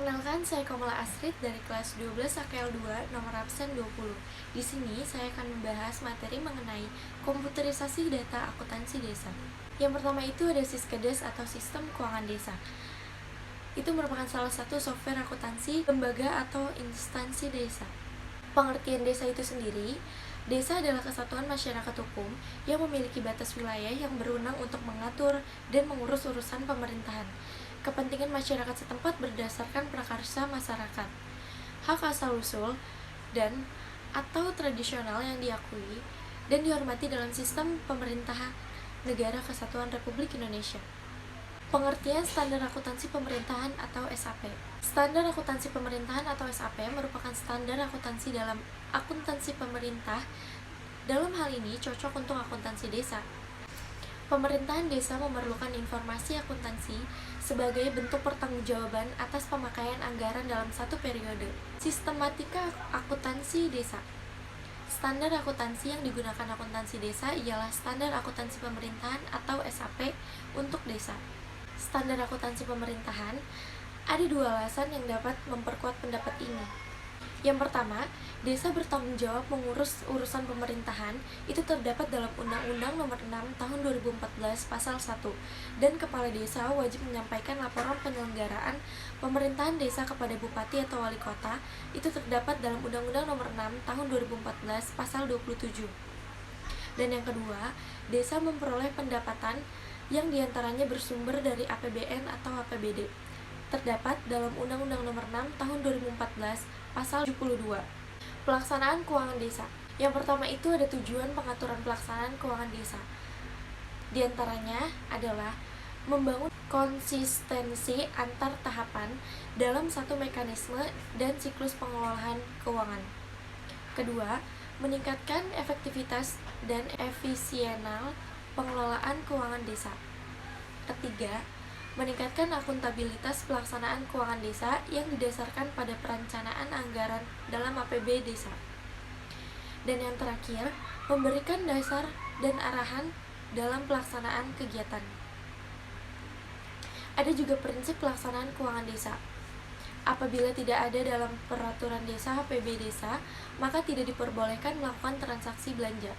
Perkenalkan, saya Komala Astrid dari kelas 12 AKL 2, nomor absen 20. Di sini saya akan membahas materi mengenai komputerisasi data akuntansi desa. Yang pertama itu ada Siskedes atau Sistem Keuangan Desa. Itu merupakan salah satu software akuntansi lembaga atau instansi desa. Pengertian desa itu sendiri, desa adalah kesatuan masyarakat hukum yang memiliki batas wilayah yang berwenang untuk mengatur dan mengurus urusan pemerintahan, kepentingan masyarakat setempat berdasarkan prakarsa masyarakat, hak asal-usul, dan atau tradisional yang diakui dan dihormati dalam sistem pemerintahan Negara Kesatuan Republik Indonesia. Pengertian Standar Akuntansi Pemerintahan atau SAP. Standar Akuntansi Pemerintahan atau SAP merupakan standar akuntansi dalam akuntansi pemerintah. Dalam hal ini cocok untuk akuntansi desa. Pemerintahan desa memerlukan informasi akuntansi sebagai bentuk pertanggungjawaban atas pemakaian anggaran dalam satu periode. Sistematika akuntansi desa. Standar akuntansi yang digunakan akuntansi desa ialah Standar Akuntansi Pemerintahan atau SAP untuk desa. Standar akuntansi pemerintahan, ada dua alasan yang dapat memperkuat pendapat ini. Yang pertama, desa bertanggung jawab mengurus urusan pemerintahan, itu terdapat dalam Undang-Undang Nomor 6 Tahun 2014 Pasal 1, dan kepala desa wajib menyampaikan laporan penyelenggaraan pemerintahan desa kepada bupati atau wali kota, itu terdapat dalam Undang-Undang Nomor 6 Tahun 2014 Pasal 27. Dan yang kedua, desa memperoleh pendapatan yang diantaranya bersumber dari APBN atau APBD, terdapat dalam Undang-Undang Nomor 6 Tahun 2014 Pasal 72. Pelaksanaan keuangan desa. Yang pertama itu ada tujuan pengaturan pelaksanaan keuangan desa. Di antaranya adalah membangun konsistensi antar tahapan dalam satu mekanisme dan siklus pengelolaan keuangan. Kedua, meningkatkan efektivitas dan efisienal pengelolaan keuangan desa. Ketiga, meningkatkan akuntabilitas pelaksanaan keuangan desa yang didasarkan pada perencanaan anggaran dalam APB desa. Dan yang terakhir, memberikan dasar dan arahan dalam pelaksanaan kegiatan. Ada juga prinsip pelaksanaan keuangan desa. Apabila tidak ada dalam peraturan desa APB desa, maka tidak diperbolehkan melakukan transaksi belanja.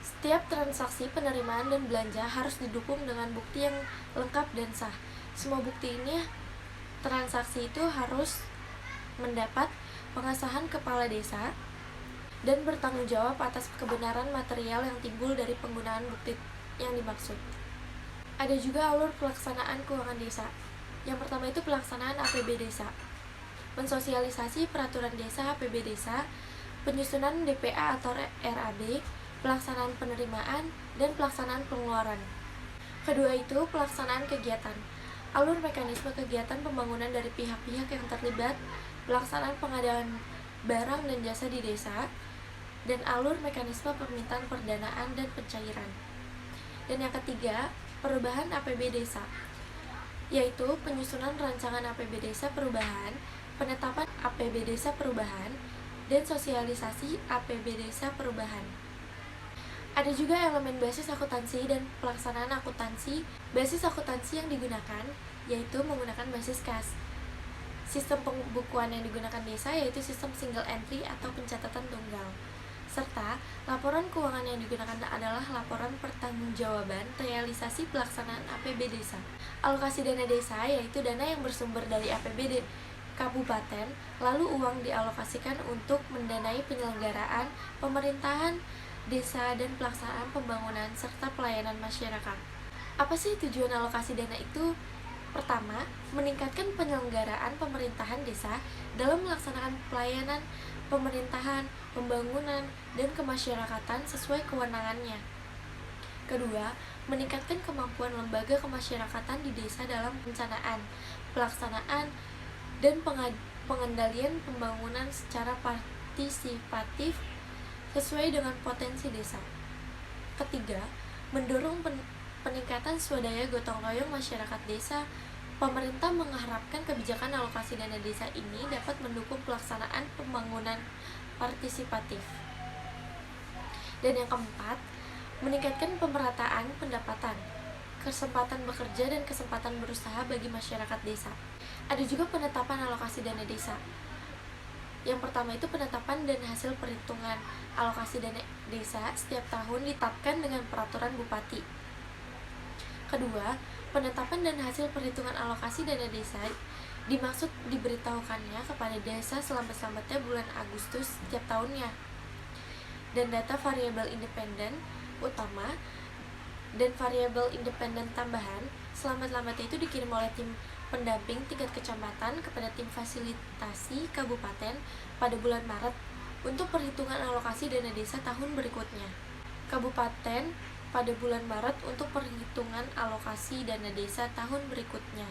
Setiap transaksi penerimaan dan belanja harus didukung dengan bukti yang lengkap dan sah. Semua bukti ini transaksi itu harus mendapat pengesahan kepala desa dan bertanggung jawab atas kebenaran material yang timbul dari penggunaan bukti yang dimaksud. Ada juga alur pelaksanaan keuangan desa. Yang pertama itu pelaksanaan APB desa. Mensosialisasi peraturan desa APB desa, penyusunan DPA atau RAB, pelaksanaan penerimaan, dan pelaksanaan pengeluaran. Kedua itu pelaksanaan kegiatan. Alur mekanisme kegiatan pembangunan dari pihak-pihak yang terlibat, pelaksanaan pengadaan barang dan jasa di desa, dan alur mekanisme permintaan perdanaan dan pencairan. Dan yang ketiga, perubahan APB desa, yaitu penyusunan rancangan APB desa perubahan, penetapan APB desa perubahan, dan sosialisasi APB desa perubahan. Ada juga elemen basis akuntansi dan pelaksanaan akuntansi. Basis akuntansi yang digunakan yaitu menggunakan basis kas. Sistem pembukuan yang digunakan desa yaitu sistem single entry atau pencatatan tunggal. Serta laporan keuangan yang digunakan adalah laporan pertanggungjawaban realisasi pelaksanaan APB desa. Alokasi dana desa yaitu dana yang bersumber dari APBD kabupaten, lalu uang dialokasikan untuk mendanai penyelenggaraan pemerintahan desa dan pelaksanaan pembangunan serta pelayanan masyarakat. Apa sih tujuan alokasi dana itu? Pertama, meningkatkan penyelenggaraan pemerintahan desa dalam melaksanakan pelayanan pemerintahan, pembangunan, dan kemasyarakatan sesuai kewenangannya. Kedua, meningkatkan kemampuan lembaga kemasyarakatan di desa dalam perencanaan, pelaksanaan, dan pengendalian pembangunan secara partisipatif sesuai dengan potensi desa. Ketiga, mendorong peningkatan swadaya gotong royong masyarakat desa. Pemerintah mengharapkan kebijakan alokasi dana desa ini dapat mendukung pelaksanaan pembangunan partisipatif. Dan yang keempat, meningkatkan pemerataan pendapatan, kesempatan bekerja dan kesempatan berusaha bagi masyarakat desa. Ada juga penetapan alokasi dana desa. Yang pertama itu penetapan dan hasil perhitungan alokasi dana desa setiap tahun ditetapkan dengan peraturan bupati. Kedua, penetapan dan hasil perhitungan alokasi dana desa dimaksud diberitahukannya kepada desa selambat-lambatnya bulan Agustus setiap tahunnya. Dan data variabel independen utama dan variabel independen tambahan selambat-lambatnya itu dikirim oleh tim pendamping tingkat kecamatan kepada tim fasilitasi kabupaten pada bulan Maret untuk perhitungan alokasi dana desa tahun berikutnya. Kabupaten pada bulan Maret untuk perhitungan alokasi dana desa tahun berikutnya.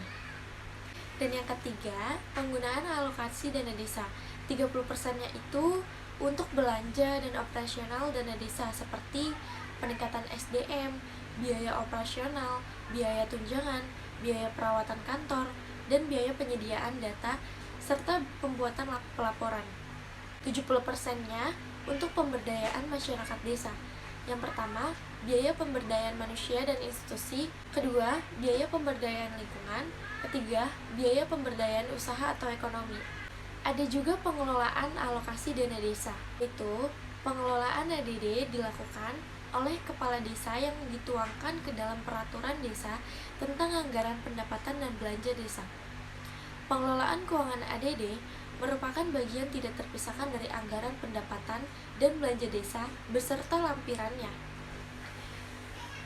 Dan yang ketiga, penggunaan alokasi dana desa. 30%-nya itu untuk belanja dan operasional dana desa seperti peningkatan SDM, biaya operasional, biaya tunjangan, biaya perawatan kantor, dan biaya penyediaan data, serta pembuatan pelaporan. 70%-nya untuk pemberdayaan masyarakat desa. Yang pertama, biaya pemberdayaan manusia dan institusi. Kedua, biaya pemberdayaan lingkungan. Ketiga, biaya pemberdayaan usaha atau ekonomi. Ada juga pengelolaan alokasi dana desa. Itu, pengelolaan ADD dilakukan oleh kepala desa yang dituangkan ke dalam peraturan desa tentang anggaran pendapatan dan belanja desa. Pengelolaan keuangan ADD merupakan bagian tidak terpisahkan dari anggaran pendapatan dan belanja desa beserta lampirannya.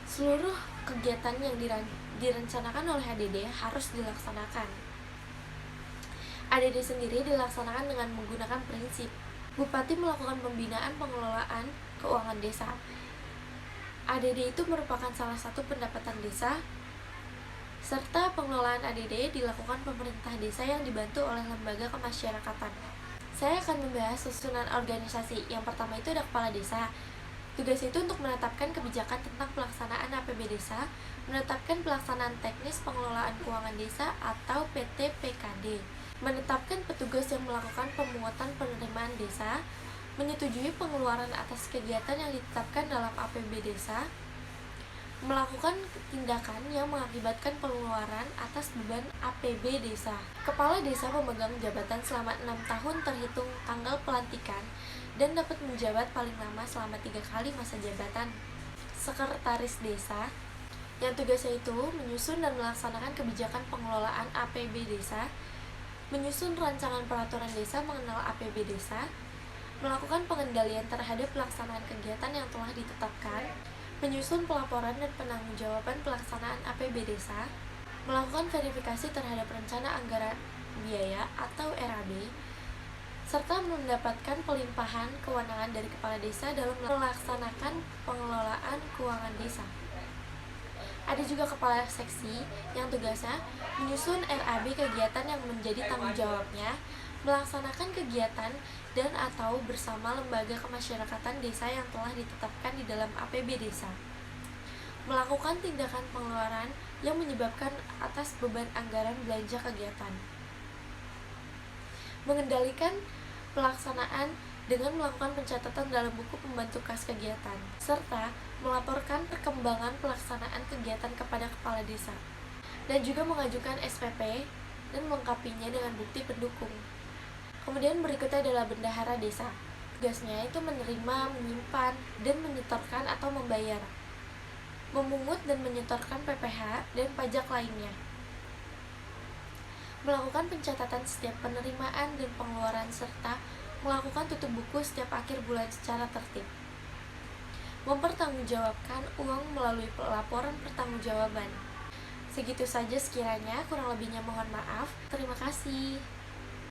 Seluruh kegiatan yang direncanakan oleh ADD harus dilaksanakan. ADD sendiri dilaksanakan dengan menggunakan prinsip Bupati melakukan pembinaan pengelolaan keuangan desa. ADD itu merupakan salah satu pendapatan desa, serta pengelolaan ADD dilakukan pemerintah desa yang dibantu oleh lembaga kemasyarakatan. Saya akan membahas susunan organisasi. Yang pertama itu ada kepala desa. Tugas itu untuk menetapkan kebijakan tentang pelaksanaan APB desa, menetapkan pelaksanaan teknis pengelolaan keuangan desa atau PTPKD, menetapkan petugas yang melakukan pemungutan penerimaan desa, menyetujui pengeluaran atas kegiatan yang ditetapkan dalam APB desa, melakukan tindakan yang mengakibatkan pengeluaran atas beban APB desa. Kepala desa memegang jabatan selama 6 tahun terhitung tanggal pelantikan dan dapat menjabat paling lama selama 3 kali masa jabatan. Sekretaris desa yang tugasnya itu menyusun dan melaksanakan kebijakan pengelolaan APB desa, menyusun rancangan peraturan desa mengenal APB desa, melakukan pengendalian terhadap pelaksanaan kegiatan yang telah ditetapkan, menyusun pelaporan dan penangguhjawaban pelaksanaan APB desa, melakukan verifikasi terhadap rencana anggaran biaya atau RAB, serta mendapatkan pelimpahan kewenangan dari kepala desa dalam melaksanakan pengelolaan keuangan desa. Ada juga kepala seksi yang tugasnya menyusun RAB kegiatan yang menjadi tanggung jawabnya, melaksanakan kegiatan dan atau bersama lembaga kemasyarakatan desa yang telah ditetapkan di dalam APB desa, melakukan tindakan pengeluaran yang menyebabkan atas beban anggaran belanja kegiatan, mengendalikan pelaksanaan dengan melakukan pencatatan dalam buku pembantu kas kegiatan, serta melaporkan perkembangan pelaksanaan kegiatan kepada kepala desa, dan juga mengajukan SPP dan melengkapinya dengan bukti pendukung. Kemudian berikutnya adalah bendahara desa. Tugasnya itu menerima, menyimpan, dan menyetorkan atau membayar, memungut dan menyetorkan PPh dan pajak lainnya, melakukan pencatatan setiap penerimaan dan pengeluaran, serta melakukan tutup buku setiap akhir bulan secara tertib, mempertanggungjawabkan uang melalui laporan pertanggungjawaban. Segitu saja sekiranya, kurang lebihnya mohon maaf. Terima kasih.